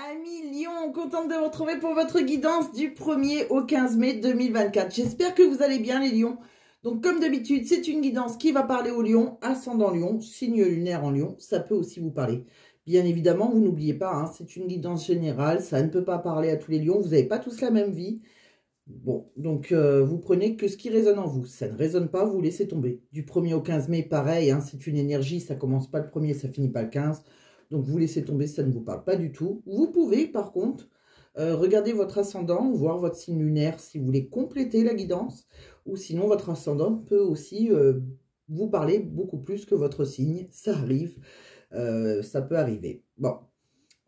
Amis Lion, contente de vous retrouver pour votre guidance du 1er au 15 mai 2024. J'espère que vous allez bien les lions. Donc comme d'habitude, c'est une guidance qui va parler aux lions, ascendant lion, signe lunaire en lion, ça peut aussi vous parler. Bien évidemment, vous n'oubliez pas, hein, c'est une guidance générale, ça ne peut pas parler à tous les lions, vous n'avez pas tous la même vie. Bon, donc vous prenez que ce qui résonne en vous. Ça ne résonne pas, vous laissez tomber. Du 1er au 15 mai, pareil, hein, c'est une énergie, ça commence pas le 1er, ça finit pas le 15. Donc vous laissez tomber, ça ne vous parle pas du tout. Vous pouvez par contre regarder votre ascendant, voir votre signe lunaire si vous voulez compléter la guidance. Ou sinon votre ascendant peut aussi vous parler beaucoup plus que votre signe. Ça arrive, ça peut arriver. Bon.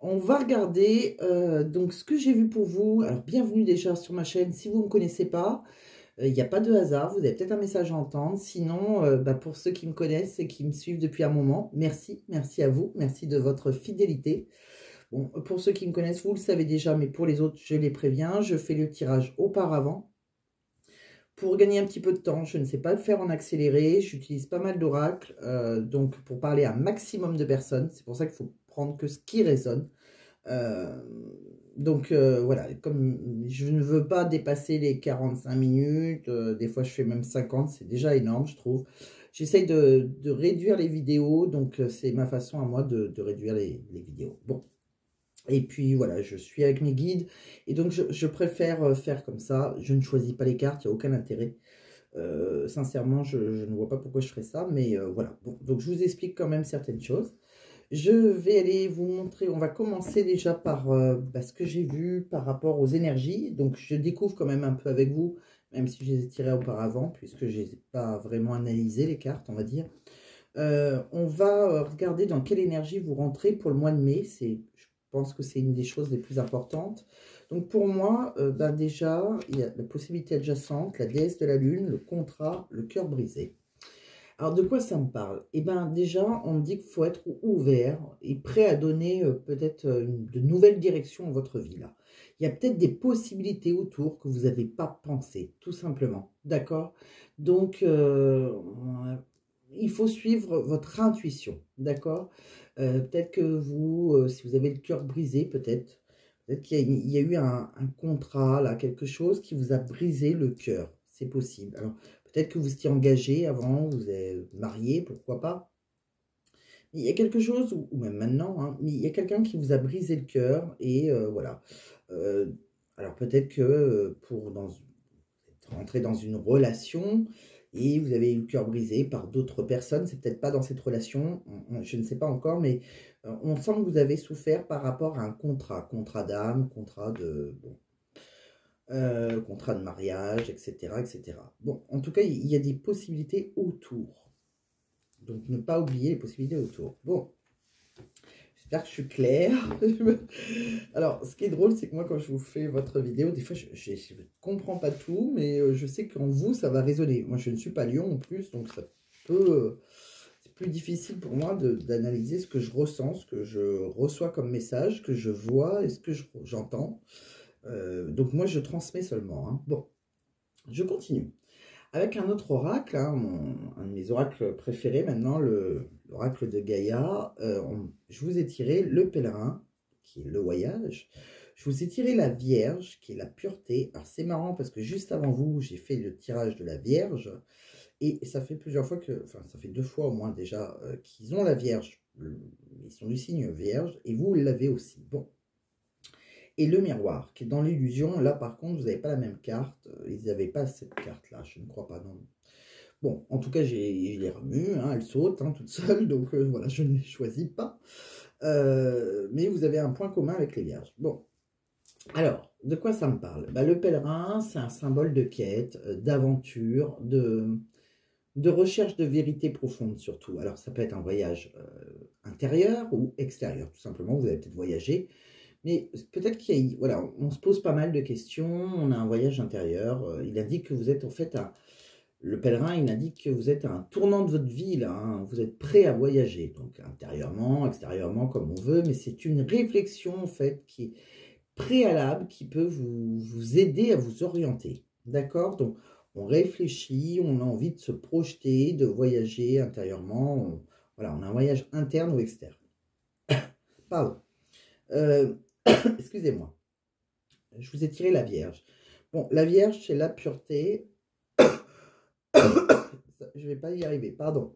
On va regarder donc ce que j'ai vu pour vous. Alors, bienvenue déjà sur ma chaîne. Si vous ne me connaissez pas, il n'y a pas de hasard. Vous avez peut-être un message à entendre. Sinon, pour ceux qui me connaissent et qui me suivent depuis un moment, merci. Merci à vous. Merci de votre fidélité. Bon, pour ceux qui me connaissent, vous le savez déjà, mais pour les autres, je les préviens. Je fais le tirage auparavant. Pour gagner un petit peu de temps, je ne sais pas le faire en accéléré. J'utilise pas mal d'oracles. Donc, pour parler à un maximum de personnes. C'est pour ça qu'il faut prendre que ce qui résonne. Voilà, comme je ne veux pas dépasser les 45 minutes, des fois je fais même 50, c'est déjà énorme je trouve. J'essaye de réduire les vidéos, donc c'est ma façon à moi de réduire les vidéos. Bon, et puis voilà, je suis avec mes guides, et donc je préfère faire comme ça. Je ne choisis pas les cartes, il n'y a aucun intérêt. Sincèrement, je ne vois pas pourquoi je ferais ça, mais voilà. Bon, donc je vous explique quand même certaines choses. Je vais aller vous montrer, on va commencer déjà par ce que j'ai vu par rapport aux énergies. Donc, je découvre quand même un peu avec vous, même si je les ai tirées auparavant, puisque je n'ai pas vraiment analysé les cartes, on va dire. On va regarder dans quelle énergie vous rentrez pour le mois de mai. Je pense que c'est une des choses les plus importantes. Donc, pour moi, déjà, il y a la possibilité adjacente, la déesse de la lune, le contrat, le cœur brisé. Alors, de quoi ça me parle? Eh bien, déjà, on me dit qu'il faut être ouvert et prêt à donner peut-être de nouvelles directions à votre vie, là. Il y a peut-être des possibilités autour que vous n'avez pas pensé, tout simplement. D'accord? Donc, il faut suivre votre intuition. D'accord? Peut-être que vous, si vous avez le cœur brisé, peut-être qu'il y a eu un contrat, là, quelque chose qui vous a brisé le cœur. C'est possible. Alors, peut-être que vous étiez engagé avant, vous êtes marié, pourquoi pas. Il y a quelque chose, ou même maintenant, hein, mais il y a quelqu'un qui vous a brisé le cœur, et voilà. Alors peut-être que vous êtes rentré dans une relation, et vous avez eu le cœur brisé par d'autres personnes, c'est peut-être pas dans cette relation, je ne sais pas encore, mais on sent que vous avez souffert par rapport à un contrat d'âme, contrat de... Bon, contrat de mariage, etc., etc. Bon, en tout cas, il y a des possibilités autour. Donc, ne pas oublier les possibilités autour. Bon, j'espère que je suis claire. Alors, ce qui est drôle, c'est que moi, quand je vous fais votre vidéo, des fois, je ne comprends pas tout, mais je sais qu'en vous, ça va résonner. Moi, je ne suis pas lion en plus, donc ça peut... c'est plus difficile pour moi d'analyser ce que je ressens, ce que je reçois comme message, que je vois et ce que j'entends. Donc moi, je transmets seulement. Hein. Bon, je continue. Avec un autre oracle, hein, un de mes oracles préférés maintenant, l'oracle de Gaïa. Je vous ai tiré le pèlerin, qui est le voyage. Je vous ai tiré la Vierge, qui est la pureté. Alors c'est marrant parce que juste avant vous, j'ai fait le tirage de la Vierge. Et ça fait plusieurs fois enfin ça fait 2 fois au moins déjà qu'ils ont la Vierge. Ils sont du signe Vierge et vous l'avez aussi. Bon. Et le miroir, qui est dans l'illusion. Là, par contre, vous n'avez pas la même carte. Ils n'avaient pas cette carte-là, je ne crois pas, non. Bon, en tout cas, je l'ai remue, hein, elle saute hein, toute seule, donc voilà, je ne l'ai choisie pas. Mais vous avez un point commun avec les vierges. Bon, alors, de quoi ça me parle? Le pèlerin, c'est un symbole de quête, d'aventure, de recherche de vérité profonde surtout. Alors, ça peut être un voyage intérieur ou extérieur, tout simplement. Vous avez peut-être voyagé. Mais peut-être qu'il y a, voilà, on se pose pas mal de questions, on a un voyage intérieur, il indique que vous êtes en fait le pèlerin, il indique que vous êtes à un tournant de votre vie, là, hein, vous êtes prêt à voyager, donc intérieurement, extérieurement, comme on veut, mais c'est une réflexion en fait qui est préalable, qui peut vous aider à vous orienter, d'accord? Donc on réfléchit, on a envie de se projeter, de voyager intérieurement, voilà, on a un voyage interne ou externe. Pardon. Excusez-moi. Je vous ai tiré la Vierge. Bon, la Vierge, c'est la pureté. Je ne vais pas y arriver, pardon.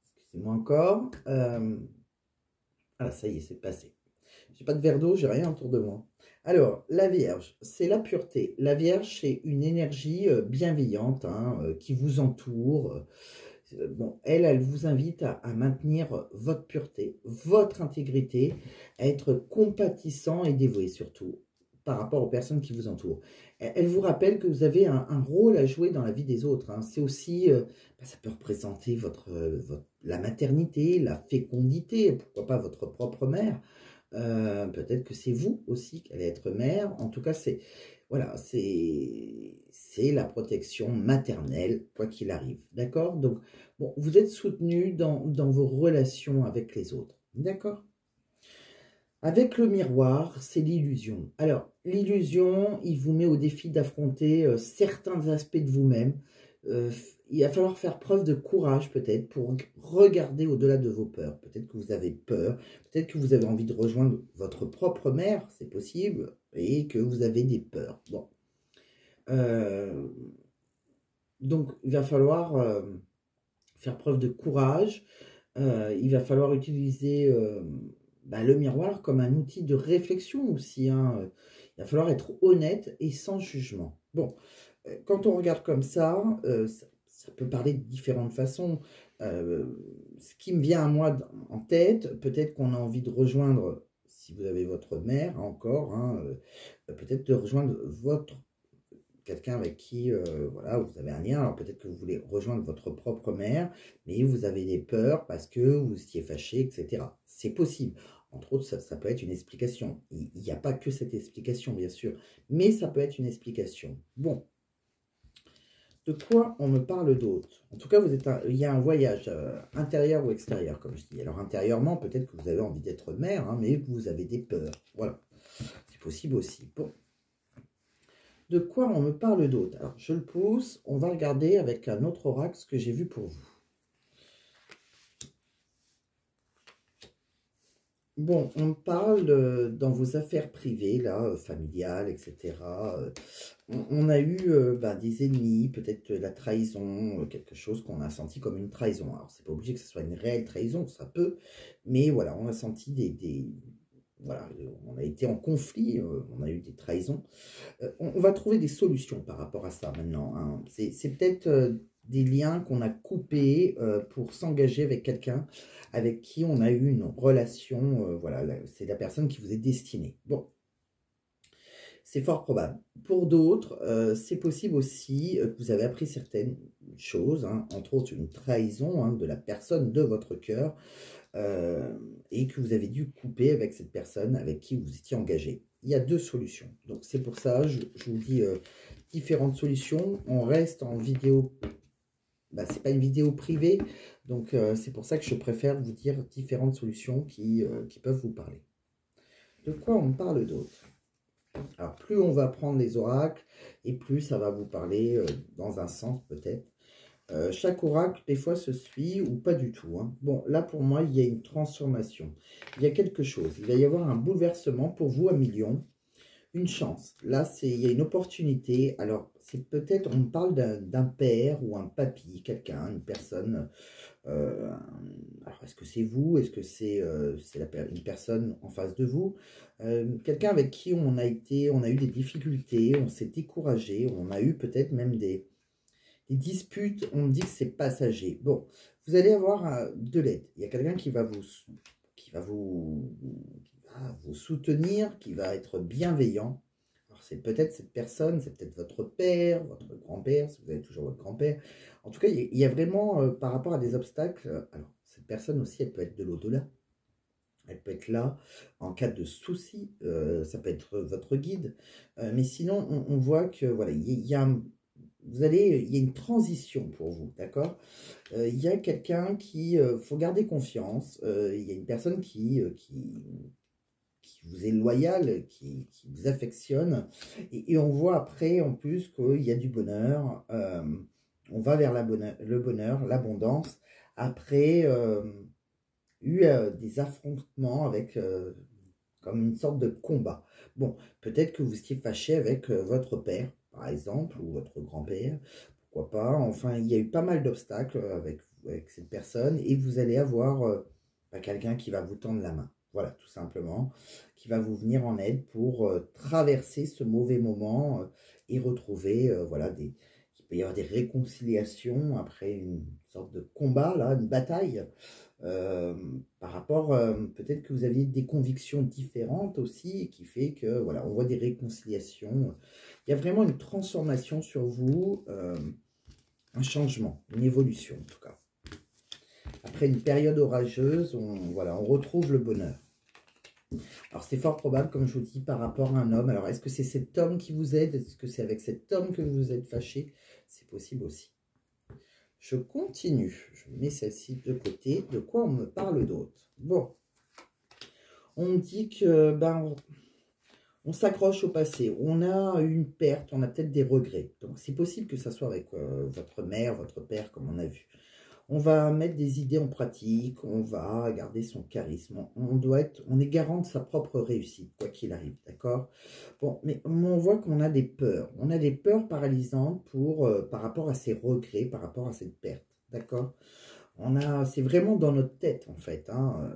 Excusez-moi encore. Ah, ça y est, c'est passé. J'ai pas de verre d'eau, j'ai rien autour de moi. Alors, la Vierge, c'est la pureté. La Vierge, c'est une énergie bienveillante hein, qui vous entoure. Bon, elle vous invite à maintenir votre pureté, votre intégrité, à être compatissant et dévoué surtout par rapport aux personnes qui vous entourent. Elle vous rappelle que vous avez un rôle à jouer dans la vie des autres. Hein. C'est aussi, ça peut représenter la maternité, la fécondité, pourquoi pas votre propre mère. Peut-être que c'est vous aussi qui allez être mère. En tout cas, c'est voilà, c'est la protection maternelle, quoi qu'il arrive. D'accord? Donc, bon, vous êtes soutenu dans vos relations avec les autres. D'accord? Avec le miroir, c'est l'illusion. Alors, l'illusion, il vous met au défi d'affronter certains aspects de vous-même. Il va falloir faire preuve de courage peut-être pour regarder au-delà de vos peurs. Peut-être que vous avez peur, peut-être que vous avez envie de rejoindre votre propre mère, c'est possible, et que vous avez des peurs. Bon. Donc, il va falloir faire preuve de courage. Il va falloir utiliser le miroir comme un outil de réflexion aussi. Hein. Il va falloir être honnête et sans jugement. Bon, quand on regarde comme ça, ça peut parler de différentes façons. Ce qui me vient à moi en tête, peut-être qu'on a envie de rejoindre, si vous avez votre mère encore, hein, peut-être de rejoindre quelqu'un avec qui voilà, vous avez un lien. Alors peut-être que vous voulez rejoindre votre propre mère, mais vous avez des peurs parce que vous étiez fâché, etc. C'est possible. Entre autres, ça peut être une explication. Il n'y a pas que cette explication, bien sûr, mais ça peut être une explication. Bon, de quoi on me parle d'autre? En tout cas, il y a un voyage intérieur ou extérieur, comme je dis. Alors intérieurement, peut-être que vous avez envie d'être mère, hein, mais que vous avez des peurs. Voilà, c'est possible aussi. Bon. De quoi on me parle d'autre? Alors, je le pousse. On va regarder avec un autre oracle ce que j'ai vu pour vous. Bon, on parle dans vos affaires privées, là, familiales, etc. On a eu des ennemis, peut-être la trahison, quelque chose qu'on a senti comme une trahison. Alors, c'est pas obligé que ce soit une réelle trahison, ça peut. Mais voilà, on a senti voilà, on a été en conflit, on a eu des trahisons. On va trouver des solutions par rapport à ça maintenant. Hein. C'est peut-être des liens qu'on a coupés pour s'engager avec quelqu'un avec qui on a eu une relation. Voilà, c'est la personne qui vous est destinée. Bon, c'est fort probable. Pour d'autres, c'est possible aussi que vous avez appris certaines choses, hein, entre autres une trahison hein, de la personne de votre cœur, et que vous avez dû couper avec cette personne avec qui vous étiez engagé. Il y a deux solutions. Donc c'est pour ça, je vous dis différentes solutions. On reste en vidéo, c'est pas une vidéo privée, donc c'est pour ça que je préfère vous dire différentes solutions qui peuvent vous parler. De quoi on parle d'autre? Alors plus on va prendre les oracles, et plus ça va vous parler dans un sens peut-être. Chaque oracle, des fois, se suit ou pas du tout. Hein. Bon, là, pour moi, il y a une transformation. Il y a quelque chose. Il va y avoir un bouleversement pour vous à millions. Une chance. Là, il y a une opportunité. Alors, c'est peut-être, on parle d'un père ou un papy, quelqu'un, une personne. Alors, est-ce que c'est vous? Est-ce que c'est une personne en face de vous? Quelqu'un avec qui on a eu des difficultés, on s'est découragé, on a eu peut-être même des disputes, on dit que c'est passager. Bon, vous allez avoir de l'aide. Il y a quelqu'un qui va vous soutenir, qui va être bienveillant. Alors, c'est peut-être cette personne, c'est peut-être votre père, votre grand-père, si vous avez toujours votre grand-père. En tout cas, il y a vraiment, par rapport à des obstacles, alors, cette personne aussi, elle peut être de l'au-delà. Elle peut être là en cas de souci, ça peut être votre guide. Mais sinon, on voit que, voilà, il y a une transition pour vous, d'accord? Il y a quelqu'un qui, faut garder confiance. Il y a une personne qui vous est loyale, qui vous affectionne. Et on voit après, en plus, qu'il y a du bonheur. On va vers le bonheur, l'abondance. Après, des affrontements avec comme une sorte de combat. Bon, peut-être que vous étiez fâché avec votre père, par exemple, ou votre grand-père, pourquoi pas. Enfin, il y a eu pas mal d'obstacles avec cette personne, et vous allez avoir quelqu'un qui va vous tendre la main. Voilà, tout simplement, qui va vous venir en aide pour traverser ce mauvais moment et retrouver, voilà, il peut y avoir des réconciliations après une sorte de combat, là, une bataille, par rapport, peut-être que vous aviez des convictions différentes aussi, qui fait que, voilà, on voit des réconciliations. Il y a vraiment une transformation sur vous, un changement, une évolution en tout cas. Après une période orageuse, voilà, on retrouve le bonheur. Alors, c'est fort probable, comme je vous dis, par rapport à un homme. Alors, est-ce que c'est cet homme qui vous aide? Est-ce que c'est avec cet homme que vous êtes fâché? C'est possible aussi. Je continue. Je mets celle-ci de côté. De quoi on me parle d'autre? Bon. On me dit que, on s'accroche au passé. On a une perte, on a peut-être des regrets. Donc, c'est possible que ça soit avec votre mère, votre père, comme on a vu. On va mettre des idées en pratique, on va garder son charisme. On est garant de sa propre réussite, quoi qu'il arrive, d'accord? Bon, mais on voit qu'on a des peurs. On a des peurs paralysantes par rapport à ces regrets, par rapport à cette perte, d'accord? C'est vraiment dans notre tête, en fait, hein.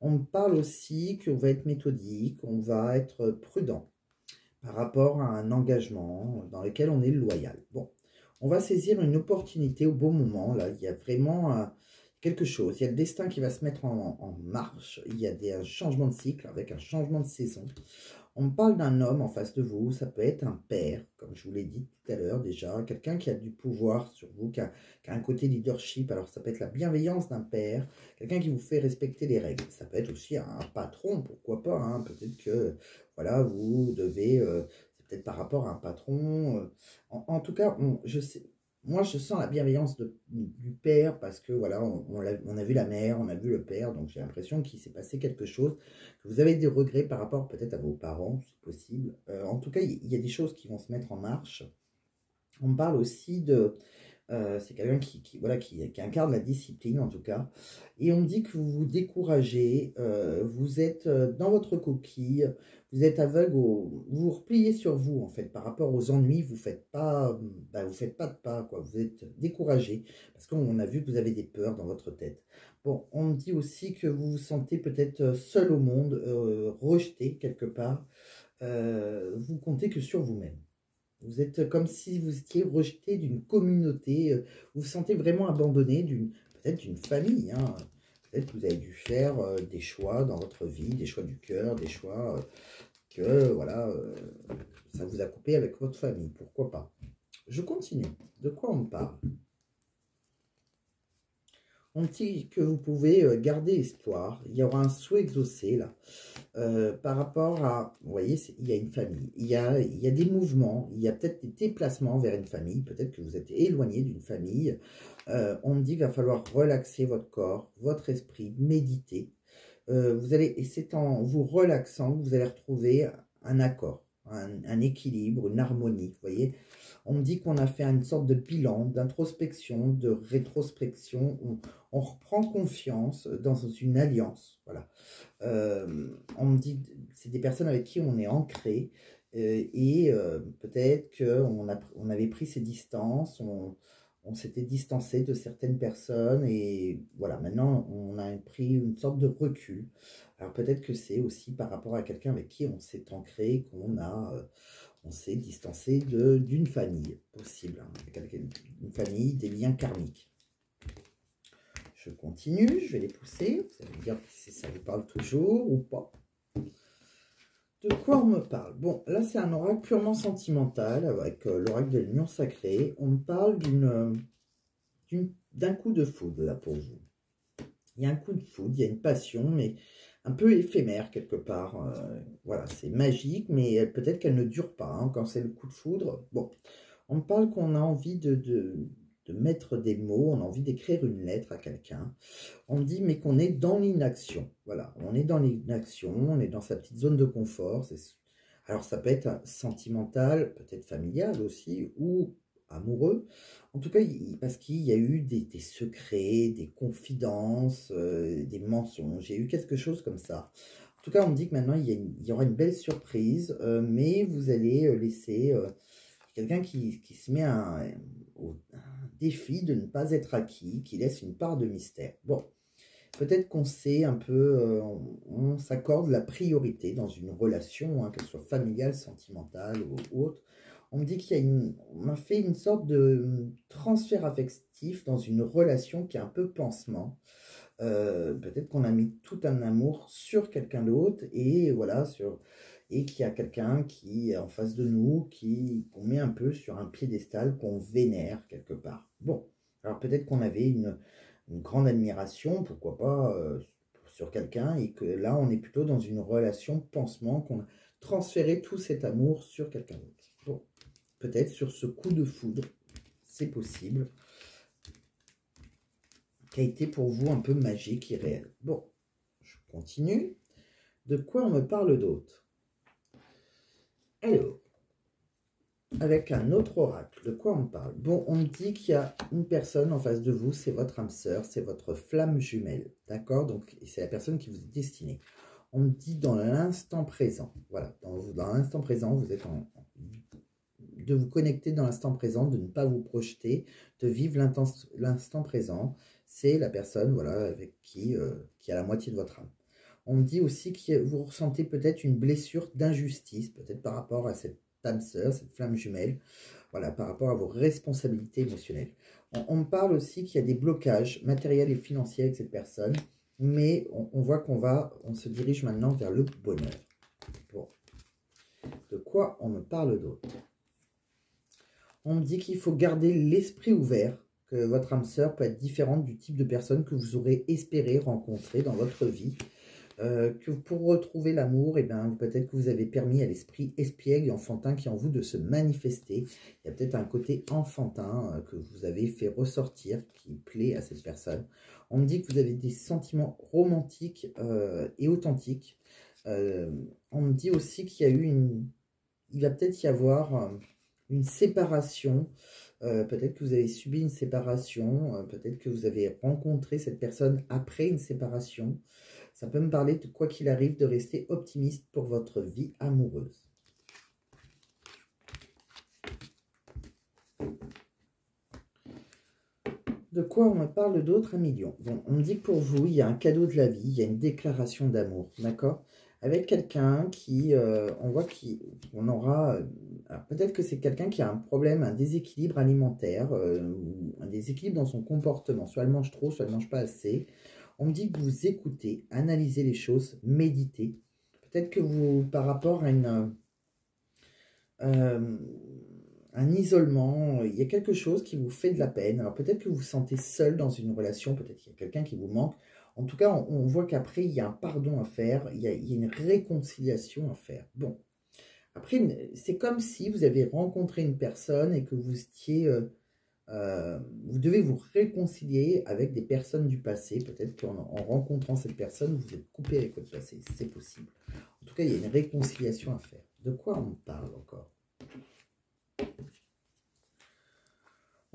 On me parle aussi qu'on va être méthodique, on va être prudent par rapport à un engagement dans lequel on est loyal. Bon. On va saisir une opportunité au bon moment. Là, il y a vraiment quelque chose. Il y a le destin qui va se mettre en marche. Il y a un changement de cycle avec un changement de saison. On me parle d'un homme en face de vous. Ça peut être un père, comme je vous l'ai dit tout à l'heure déjà. Quelqu'un qui a du pouvoir sur vous, qui a un côté leadership. Alors, ça peut être la bienveillance d'un père. Quelqu'un qui vous fait respecter les règles. Ça peut être aussi un patron, pourquoi pas. Hein. Peut-être que, voilà, vous devez... peut-être par rapport à un patron. En tout cas, moi, je sens la bienveillance du père parce que, voilà, on a vu la mère, on a vu le père, donc j'ai l'impression qu'il s'est passé quelque chose, que vous avez des regrets par rapport peut-être à vos parents, c'est possible. En tout cas, il y a des choses qui vont se mettre en marche. On me parle aussi de... c'est quelqu'un voilà, qui incarne la discipline, en tout cas. Et on me dit que vous vous découragez, vous êtes dans votre coquille, vous êtes aveugle, vous vous repliez sur vous, en fait, par rapport aux ennuis, vous faites pas, vous faites pas de pas, quoi. Vous êtes découragé, parce qu'on a vu que vous avez des peurs dans votre tête. Bon, on me dit aussi que vous vous sentez peut-être seul au monde, rejeté quelque part. Vous comptez que sur vous-même. Vous êtes comme si vous étiez rejeté d'une communauté, vous vous sentez vraiment abandonné peut-être d'une famille. Hein. Peut-être que vous avez dû faire des choix dans votre vie, des choix du cœur, des choix que, voilà, ça vous a coupé avec votre famille. Pourquoi pas? Je continue. De quoi on me parle? On dit que vous pouvez garder espoir. Il y aura un souhait exaucé, là. Par rapport à, vous voyez, il y a une famille, il y a des mouvements, il y a peut-être des déplacements vers une famille, peut-être que vous êtes éloigné d'une famille. On me dit qu'il va falloir relaxer votre corps, votre esprit, méditer. Et c'est en vous relaxant que vous allez retrouver un accord, un équilibre, une harmonie, vous voyez. On me dit qu'on a fait une sorte de bilan, d'introspection, de rétrospection. On reprend confiance dans une alliance. Voilà. On me dit c'est des personnes avec qui on est ancré peut-être qu'on avait pris ses distances, on s'était distancé de certaines personnes et voilà, maintenant on a pris une sorte de recul. Alors peut-être que c'est aussi par rapport à quelqu'un avec qui on s'est ancré, on s'est distancé d'une famille, possible, hein, une famille, des liens karmiques. Je continue, je vais les pousser, vous allez me dire si ça vous parle toujours ou pas. De quoi on me parle? Bon, là c'est un oracle purement sentimental, avec l'oracle de l'union sacrée. On me parle d'un coup de foudre, là, pour vous. Il y a un coup de foudre, il y a une passion, mais un peu éphémère quelque part. Voilà, c'est magique, mais peut-être qu'elle ne dure pas, hein, quand c'est le coup de foudre. Bon, on me parle qu'on a envie de mettre des mots, on a envie d'écrire une lettre à quelqu'un. On me dit, mais qu'on est dans l'inaction. Voilà, on est dans l'inaction, on est dans sa petite zone de confort. Alors, ça peut être sentimental, peut-être familial aussi, ou amoureux. En tout cas, parce qu'il y a eu des secrets, des confidences, des mensonges. Il y a eu quelque chose comme ça. tout cas, on me dit que maintenant, il y aura une belle surprise, mais vous allez laisser quelqu'un qui se met au défi de ne pas être acquis, qui laisse une part de mystère. Bon, peut-être qu'on sait un peu, on s'accorde la priorité dans une relation, hein, qu'elle soit familiale, sentimentale ou autre. On me dit on m'a fait une sorte de transfert affectif dans une relation qui est un peu pansement. Peut-être qu'on a mis tout un amour sur quelqu'un d'autre et voilà, et qu'il y a quelqu'un qui est en face de nous, qu'on met un peu sur un piédestal, qu'on vénère quelque part. Bon, alors peut-être qu'on avait une grande admiration, pourquoi pas, sur quelqu'un, et que là, on est plutôt dans une relation pansement, qu'on a transféré tout cet amour sur quelqu'un d'autre. Bon, peut-être sur ce coup de foudre, c'est possible, qui a été pour vous un peu magique et réel. Bon, je continue. De quoi on me parle d'autre? Alors, avec un autre oracle, de quoi on me parle? Bon, on me dit qu'il y a une personne en face de vous, c'est votre âme sœur, c'est votre flamme jumelle, d'accord? Donc, c'est la personne qui vous est destinée. On me dit dans l'instant présent, voilà, dans l'instant présent, vous êtes de vous connecter dans l'instant présent, de ne pas vous projeter, de vivre l'instant présent. C'est la personne, voilà, avec qui a la moitié de votre âme. On me dit aussi que vous ressentez peut-être une blessure d'injustice, peut-être par rapport à cette âme sœur, cette flamme jumelle, voilà, par rapport à vos responsabilités émotionnelles. On me parle aussi qu'il y a des blocages matériels et financiers avec cette personne, mais on voit on se dirige maintenant vers le bonheur. Bon. De quoi on me parle d'autre? On me dit qu'il faut garder l'esprit ouvert, que votre âme sœur peut être différente du type de personne que vous aurez espéré rencontrer dans votre vie. Que pour retrouver l'amour, eh ben, peut-être que vous avez permis à l'esprit espiègle et enfantin qui est en vous de se manifester. Il y a peut-être un côté enfantin que vous avez fait ressortir, qui plaît à cette personne. On me dit que vous avez des sentiments romantiques et authentiques. On me dit aussi qu'il y a il va peut-être y avoir une séparation. Peut-être que vous avez subi une séparation. Peut-être que vous avez rencontré cette personne après une séparation. Ça peut me parler de quoi qu'il arrive, de rester optimiste pour votre vie amoureuse. De quoi on me parle d'autre? 1 million. Bon, on me dit que pour vous, il y a un cadeau de la vie, il y a une déclaration d'amour, d'accord? Avec quelqu'un qui, on voit qu'on aura... peut-être que c'est quelqu'un qui a un problème, un déséquilibre alimentaire, un déséquilibre dans son comportement. Soit elle mange trop, soit elle ne mange pas assez. On me dit que vous écoutez, analysez les choses, méditez. Peut-être que vous, par rapport à un isolement, il y a quelque chose qui vous fait de la peine. Alors peut-être que vous vous sentez seul dans une relation, peut-être qu'il y a quelqu'un qui vous manque. En tout cas, on voit qu'après, il y a un pardon à faire, il y a une réconciliation à faire. Bon, après, c'est comme si vous avez rencontré une personne et que vous étiez... vous devez vous réconcilier avec des personnes du passé. Peut-être qu'en rencontrant cette personne, vous êtes coupé avec votre passé. C'est possible. En tout cas, il y a une réconciliation à faire. De quoi on parle encore?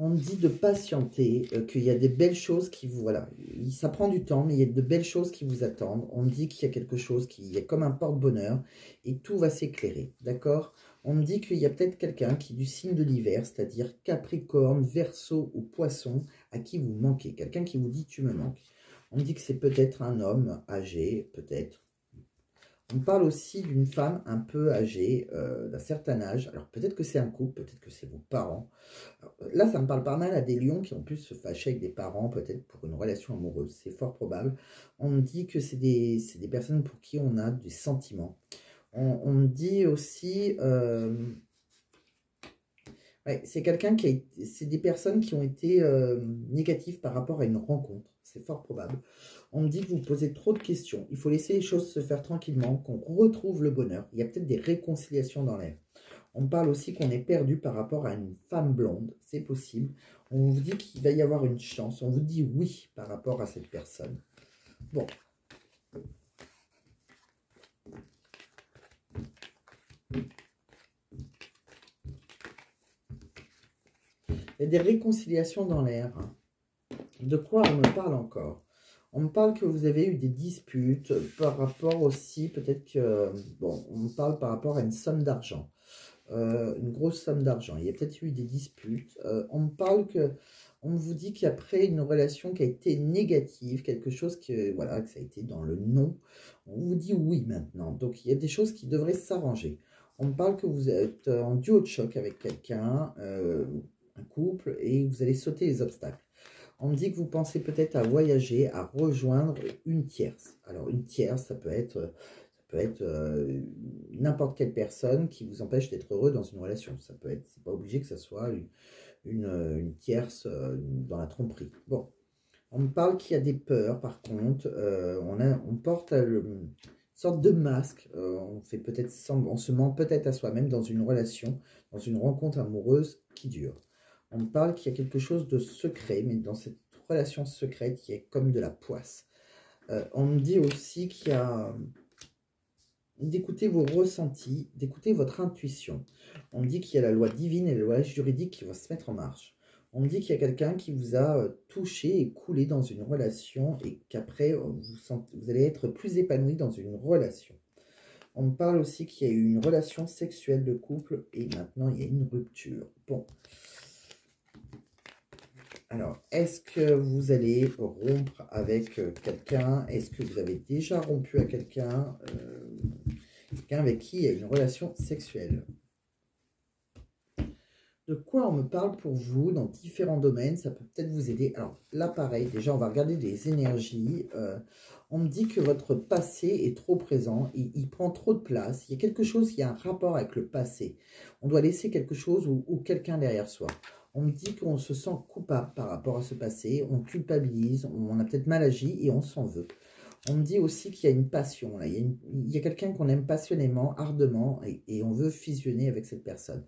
On me dit de patienter, qu'il y a des belles choses qui vous... Voilà, ça prend du temps, mais il y a de belles choses qui vous attendent. On me dit qu'il y a quelque chose qui est comme un porte-bonheur et tout va s'éclairer, d'accord? On me dit qu'il y a peut-être quelqu'un qui est du signe de l'hiver, c'est-à-dire Capricorne, Verseau ou Poisson, à qui vous manquez. Quelqu'un qui vous dit « tu me manques ». On me dit que c'est peut-être un homme âgé, peut-être. On parle aussi d'une femme un peu âgée, d'un certain âge. Alors peut-être que c'est un couple, peut-être que c'est vos parents. Alors, là, ça me parle pas mal à des lions qui ont pu se fâcher avec des parents, peut-être pour une relation amoureuse. C'est fort probable. On me dit que c'est des personnes pour qui on a des sentiments. On me dit aussi... ouais, c'est quelqu'un c'est des personnes qui ont été négatives par rapport à une rencontre. C'est fort probable. On me dit que vous posez trop de questions. Il faut laisser les choses se faire tranquillement, qu'on retrouve le bonheur. Il y a peut-être des réconciliations dans l'air. On me parle aussi qu'on est perdu par rapport à une femme blonde. C'est possible. On vous dit qu'il va y avoir une chance. On vous dit oui par rapport à cette personne. Bon. Il y a des réconciliations dans l'air. De quoi on me parle encore? On me parle que vous avez eu des disputes par rapport aussi, peut-être que... Bon, on me parle par rapport à une somme d'argent. Une grosse somme d'argent. Il y a peut-être eu des disputes. On me parle que... On vous dit qu'après une relation qui a été négative, quelque chose que, voilà, que ça a été dans le non, on vous dit oui maintenant. Donc, il y a des choses qui devraient s'arranger. On me parle que vous êtes en duo de choc avec quelqu'un, un couple, et vous allez sauter les obstacles. On me dit que vous pensez peut-être à voyager, à rejoindre une tierce. Alors, une tierce, ça peut être n'importe quelle personne qui vous empêche d'être heureux dans une relation. Ça peut être, c'est pas obligé que ça soit une tierce dans la tromperie. Bon, on me parle qu'il y a des peurs, par contre. On porte une sorte de masque. On fait peut-être, on se ment peut-être à soi-même dans une relation, dans une rencontre amoureuse qui dure. On me parle qu'il y a quelque chose de secret, mais dans cette relation secrète, il y a comme de la poisse. On me dit aussi qu'il y a d'écouter vos ressentis, d'écouter votre intuition. On me dit qu'il y a la loi divine et la loi juridique qui vont se mettre en marche. On me dit qu'il y a quelqu'un qui vous a touché et coulé dans une relation et qu'après, vous allez être plus épanoui dans une relation. On me parle aussi qu'il y a eu une relation sexuelle de couple et maintenant, il y a une rupture. Bon. Alors, est-ce que vous allez rompre avec quelqu'un? Est-ce que vous avez déjà rompu à quelqu'un avec qui il y a une relation sexuelle? De quoi on me parle pour vous dans différents domaines? Ça peut peut-être vous aider. Alors là, pareil, déjà, on va regarder les énergies. On me dit que votre passé est trop présent. Il prend trop de place. Il y a quelque chose qui a un rapport avec le passé. On doit laisser quelque chose ou quelqu'un derrière soi. On me dit qu'on se sent coupable par rapport à ce passé. On culpabilise. On a peut-être mal agi et on s'en veut. On me dit aussi qu'il y a une passion. Là. Il y a quelqu'un qu'on aime passionnément, ardemment, et on veut fusionner avec cette personne.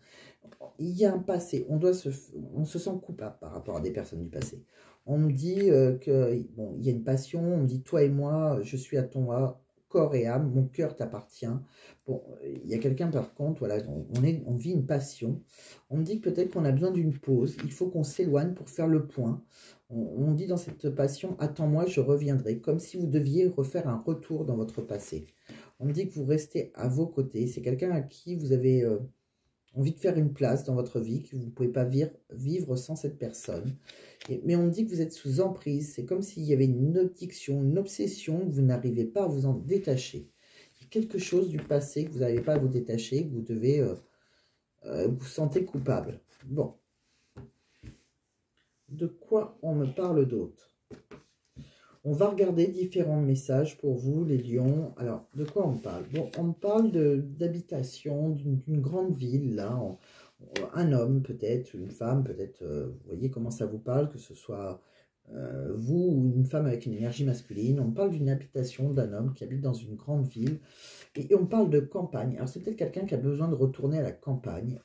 Il y a un passé. On se sent coupable par rapport à des personnes du passé. On me dit bon, il y a une passion. On me dit, toi et moi, je suis à toi, corps et âme. Mon cœur t'appartient. Bon, il y a quelqu'un, par contre, voilà, on vit une passion. On me dit que peut-être qu'on a besoin d'une pause. Il faut qu'on s'éloigne pour faire le point. On dit dans cette passion, attends-moi, je reviendrai, comme si vous deviez refaire un retour dans votre passé. On me dit que vous restez à vos côtés. C'est quelqu'un à qui vous avez envie de faire une place dans votre vie, que vous ne pouvez pas vivre sans cette personne. Mais on me dit que vous êtes sous emprise. C'est comme s'il y avait une addiction, une obsession, que vous n'arrivez pas à vous en détacher. Il y a quelque chose du passé que vous n'arrivez pas à vous détacher, que vous devez vous sentez coupable. Bon. De quoi on me parle d'autre? On va regarder différents messages pour vous, les lions. Alors, de quoi on me parle? Bon, on me parle d'habitation, d'une grande ville, là. Un homme, peut-être, une femme, peut-être, vous voyez comment ça vous parle, que ce soit vous ou une femme avec une énergie masculine. On me parle d'une habitation d'un homme qui habite dans une grande ville. Et on parle de campagne. Alors, c'est peut-être quelqu'un qui a besoin de retourner à la campagne.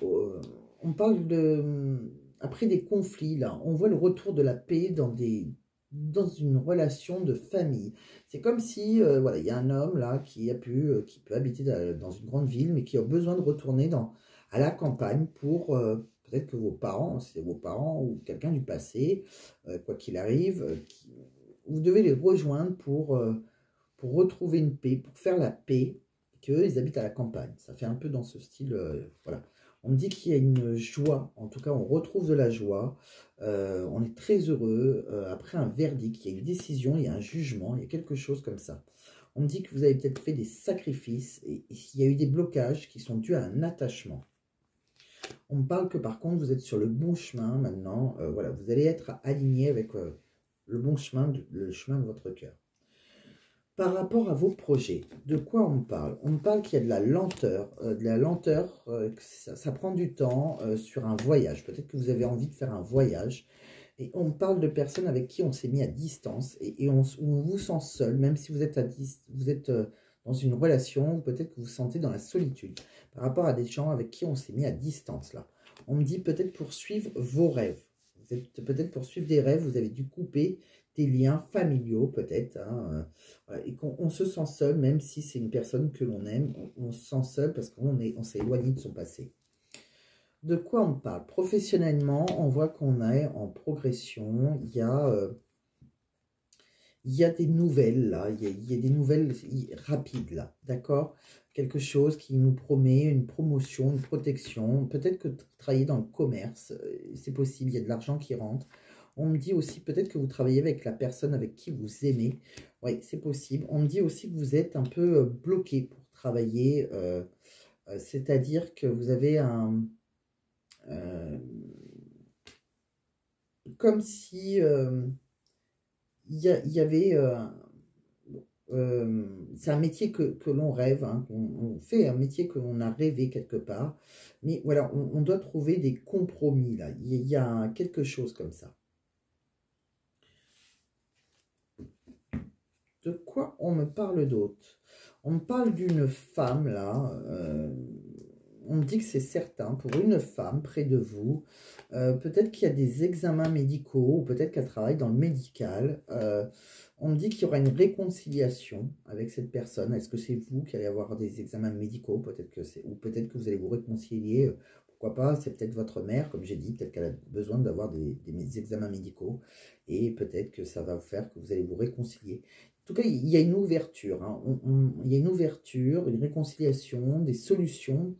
On parle après des conflits, là, on voit le retour de la paix dans une relation de famille. C'est comme si, voilà, il y a un homme, là, qui peut habiter dans une grande ville, mais qui a besoin de retourner à la campagne pour, peut-être que vos parents, c'est vos parents ou quelqu'un du passé, quoi qu'il arrive, vous devez les rejoindre pour retrouver une paix, pour faire la paix, qu'ils habitent à la campagne. Ça fait un peu dans ce style, voilà. On me dit qu'il y a une joie, en tout cas on retrouve de la joie, on est très heureux, après un verdict, il y a une décision, il y a un jugement, il y a quelque chose comme ça. On me dit que vous avez peut-être fait des sacrifices, et il y a eu des blocages qui sont dus à un attachement. On me parle que par contre vous êtes sur le bon chemin maintenant, voilà, vous allez être aligné avec le bon chemin, le chemin de votre cœur. Par rapport à vos projets, de quoi on me parle? On me parle qu'il y a de la lenteur, que ça prend du temps sur un voyage. Peut-être que vous avez envie de faire un voyage. Et on me parle de personnes avec qui on s'est mis à distance et on vous sent seul, même si vous êtes, dans une relation, ou peut-être que vous vous sentez dans la solitude. Par rapport à des gens avec qui on s'est mis à distance, là. On me dit peut-être poursuivre vos rêves. Vous êtes peut-être poursuivre des rêves, vous avez dû couper des liens familiaux peut-être, hein, et qu'on se sent seul, même si c'est une personne que l'on aime, on se sent seul parce qu'on s'est éloigné de son passé. De quoi on parle? Professionnellement, on voit qu'on est en progression, il y a il y a des nouvelles là, il y a des nouvelles rapides là, d'accord? Quelque chose qui nous promet une promotion, une protection. Peut-être que vous travaillez dans le commerce, c'est possible, il y a de l'argent qui rentre. On me dit aussi peut-être que vous travaillez avec la personne avec qui vous aimez. Oui, c'est possible. On me dit aussi que vous êtes un peu bloqué pour travailler, c'est-à-dire que vous avez un... comme si il y avait... c'est un métier que l'on rêve, hein, on fait un métier que l'on a rêvé quelque part. Mais voilà, on doit trouver des compromis là. Il y a quelque chose comme ça. De quoi on me parle d'autre? On me parle d'une femme là. On me dit que c'est certain pour une femme près de vous. Peut-être qu'il y a des examens médicaux ou peut-être qu'elle travaille dans le médical. On me dit qu'il y aura une réconciliation avec cette personne. Est-ce que c'est vous qui allez avoir des examens médicaux? Peut-être que c'est, ou peut-être que vous allez vous réconcilier. Pourquoi pas? C'est peut-être votre mère, comme j'ai dit. Peut-être qu'elle a besoin d'avoir des examens médicaux. Et peut-être que ça va vous faire que vous allez vous réconcilier. En tout cas, il y a une ouverture. Hein. Il y a une ouverture, une réconciliation, des solutions.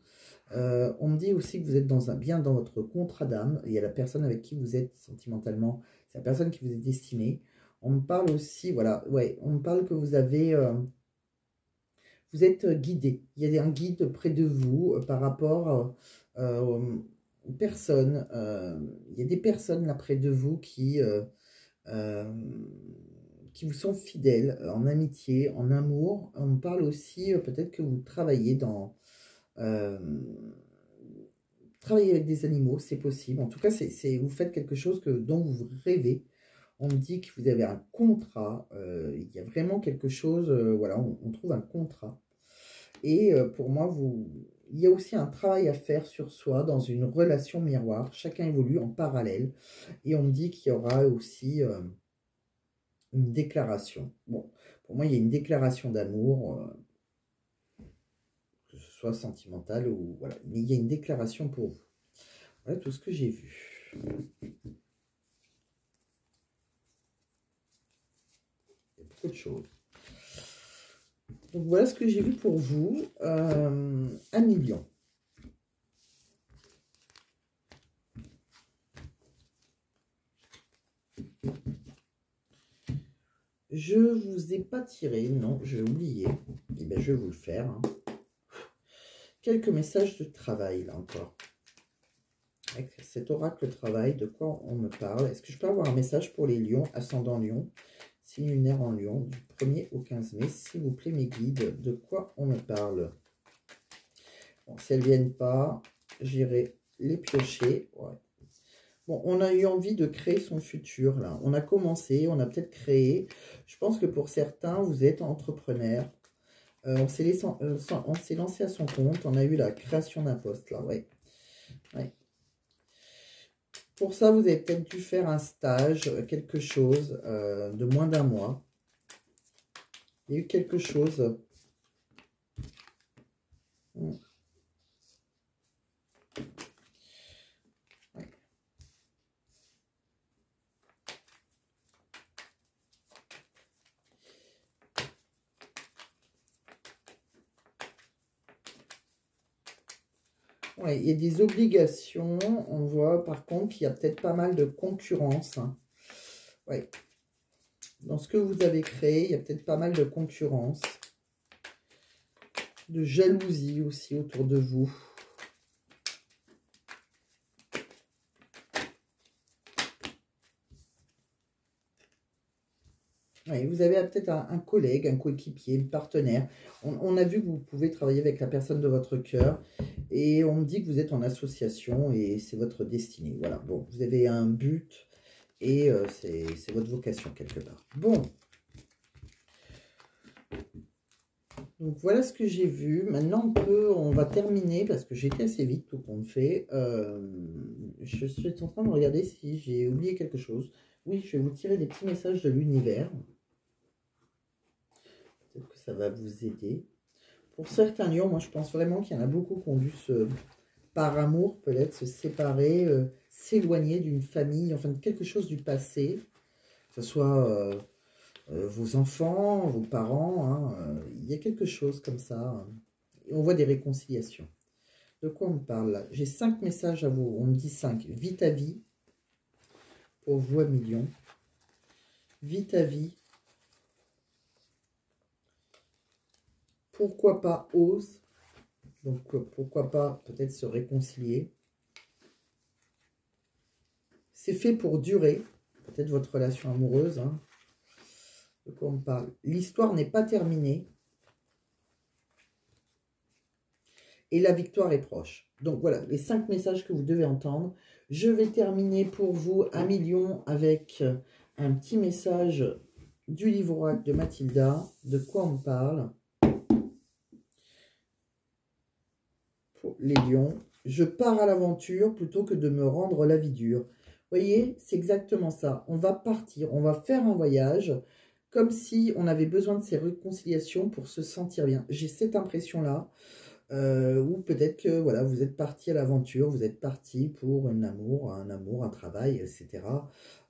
On me dit aussi que vous êtes bien dans votre contrat d'âme. Il y a la personne avec qui vous êtes sentimentalement. C'est la personne qui vous est destinée. On me parle aussi, voilà, ouais, on me parle que vous avez, vous êtes guidé. Il y a un guide près de vous par rapport aux personnes. Il y a des personnes là près de vous qui vous sont fidèles en amitié, en amour. On me parle aussi peut-être que vous travaillez dans... travailler avec des animaux, c'est possible. En tout cas, vous faites quelque chose dont vous rêvez. On me dit que vous avez un contrat, il y a vraiment quelque chose, voilà, on trouve un contrat. Et pour moi, il y a aussi un travail à faire sur soi dans une relation miroir. Chacun évolue en parallèle. Et on me dit qu'il y aura aussi une déclaration. Bon, pour moi, il y a une déclaration d'amour, que ce soit sentimentale ou voilà. Mais il y a une déclaration pour vous. Voilà tout ce que j'ai vu. Beaucoup de choses. Donc voilà ce que j'ai vu pour vous. 1 million. Je vous ai pas tiré, non, j'ai oublié. Eh bien, je vais vous le faire. Hein. Quelques messages de travail, là encore. Avec cet oracle travail, de quoi on me parle? Est-ce que je peux avoir un message pour les lions, ascendant lion, signe lunaire en lion, du 1er au 15 mai, s'il vous plaît, mes guides, de quoi on me parle? Bon, si elles ne viennent pas, j'irai les piocher. Ouais. Bon, on a eu envie de créer son futur, là. On a commencé, on a peut-être créé. Je pense que pour certains, vous êtes entrepreneur. On s'est lancé à son compte. On a eu la création d'un poste, là, ouais. Ouais. Pour ça, vous avez peut-être dû faire un stage, quelque chose de moins d'1 mois. Il y a eu quelque chose. Ouais, il y a des obligations. On voit par contre qu'il y a peut-être pas mal de concurrence. Hein. Ouais. Dans ce que vous avez créé, il y a peut-être pas mal de concurrence. De jalousie aussi autour de vous. Ouais, vous avez peut-être un collègue, un coéquipier, un partenaire. On a vu que vous pouvez travailler avec la personne de votre cœur. Et on me dit que vous êtes en association et c'est votre destinée. Voilà, bon, vous avez un but et c'est votre vocation quelque part. Bon. Donc voilà ce que j'ai vu. Maintenant, on va terminer parce que j'ai été assez vite tout compte fait. Je suis en train de regarder si j'ai oublié quelque chose. Oui, je vais vous tirer des petits messages de l'univers. Peut-être que ça va vous aider. Pour certains lions, moi je pense vraiment qu'il y en a beaucoup qui ont dû par amour peut-être se séparer, s'éloigner d'une famille, enfin de quelque chose du passé, que ce soit vos enfants, vos parents. Hein, il y a quelque chose comme ça. Hein. Et on voit des réconciliations. De quoi on me parle là? J'ai 5 messages à vous. On me dit 5. Vite à vie. Pour vous à million. Vite à vie. Pourquoi pas ose. Donc pourquoi pas peut-être se réconcilier. C'est fait pour durer. Peut-être votre relation amoureuse. Hein. De quoi on me parle? L'histoire n'est pas terminée. Et la victoire est proche. Donc voilà, les 5 messages que vous devez entendre. Je vais terminer pour vous à million avec un petit message du livre oracle de Mathilda. De quoi on me parle? Pour les lions. Je pars à l'aventure plutôt que de me rendre la vie dure. Vous voyez, c'est exactement ça. On va partir, on va faire un voyage comme si on avait besoin de ces réconciliations pour se sentir bien. J'ai cette impression-là. Ou peut-être que voilà, vous êtes parti à l'aventure, vous êtes parti pour un amour, un travail, etc.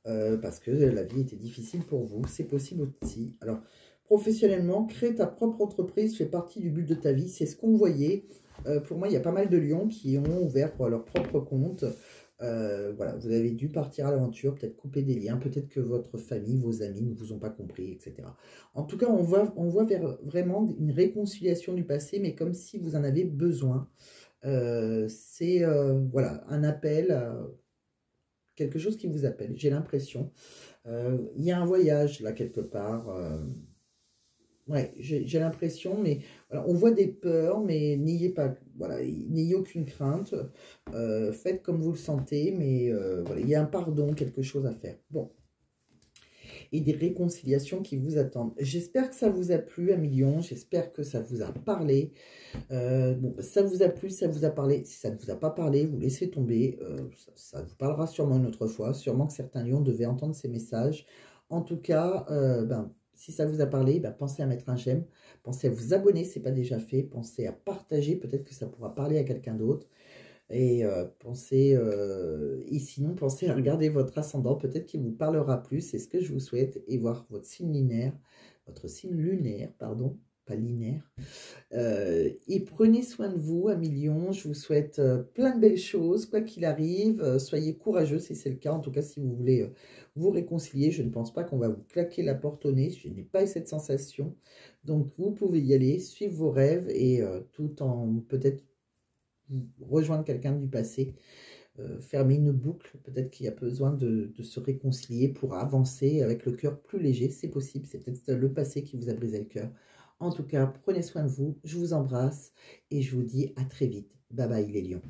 Parce que la vie était difficile pour vous. C'est possible aussi. Alors, professionnellement, créer ta propre entreprise fait partie du but de ta vie. C'est ce qu'on voyait. Pour moi, il y a pas mal de lions qui ont ouvert pour leur propre compte. Voilà, vous avez dû partir à l'aventure, peut-être couper des liens, peut-être que votre famille, vos amis ne vous ont pas compris, etc. En tout cas, on voit vraiment une réconciliation du passé, mais comme si vous en avez besoin. C'est voilà, un appel, quelque chose qui vous appelle, j'ai l'impression. Il y a un voyage là quelque part. Ouais, j'ai l'impression, mais voilà, on voit des peurs, mais n'ayez pas, voilà, n'ayez aucune crainte. Faites comme vous le sentez, mais voilà, il y a un pardon, quelque chose à faire. Bon, et des réconciliations qui vous attendent. J'espère que ça vous a plu, à million. J'espère que ça vous a parlé. Bon, ça vous a plu, ça vous a parlé. Si ça ne vous a pas parlé, vous laissez tomber. Ça vous parlera sûrement une autre fois. Sûrement que certains lions devaient entendre ces messages. En tout cas, si ça vous a parlé, pensez à mettre un j'aime. Pensez à vous abonner si ce n'est pas déjà fait. Pensez à partager. Peut-être que ça pourra parler à quelqu'un d'autre. Et et sinon, pensez à regarder votre ascendant. Peut-être qu'il vous parlera plus. C'est ce que je vous souhaite. Et voir votre signe lunaire, pardon, pas linéaire. Et prenez soin de vous, à million. Je vous souhaite plein de belles choses, quoi qu'il arrive. Soyez courageux si c'est le cas. En tout cas, si vous voulez vous réconcilier, je ne pense pas qu'on va vous claquer la porte au nez. Je n'ai pas eu cette sensation. Donc, vous pouvez y aller, suivre vos rêves et tout en peut-être rejoindre quelqu'un du passé. Fermer une boucle. Peut-être qu'il y a besoin de se réconcilier pour avancer avec le cœur plus léger. C'est possible. C'est peut-être le passé qui vous a brisé le cœur. En tout cas, prenez soin de vous, je vous embrasse et je vous dis à très vite. Bye bye les lions.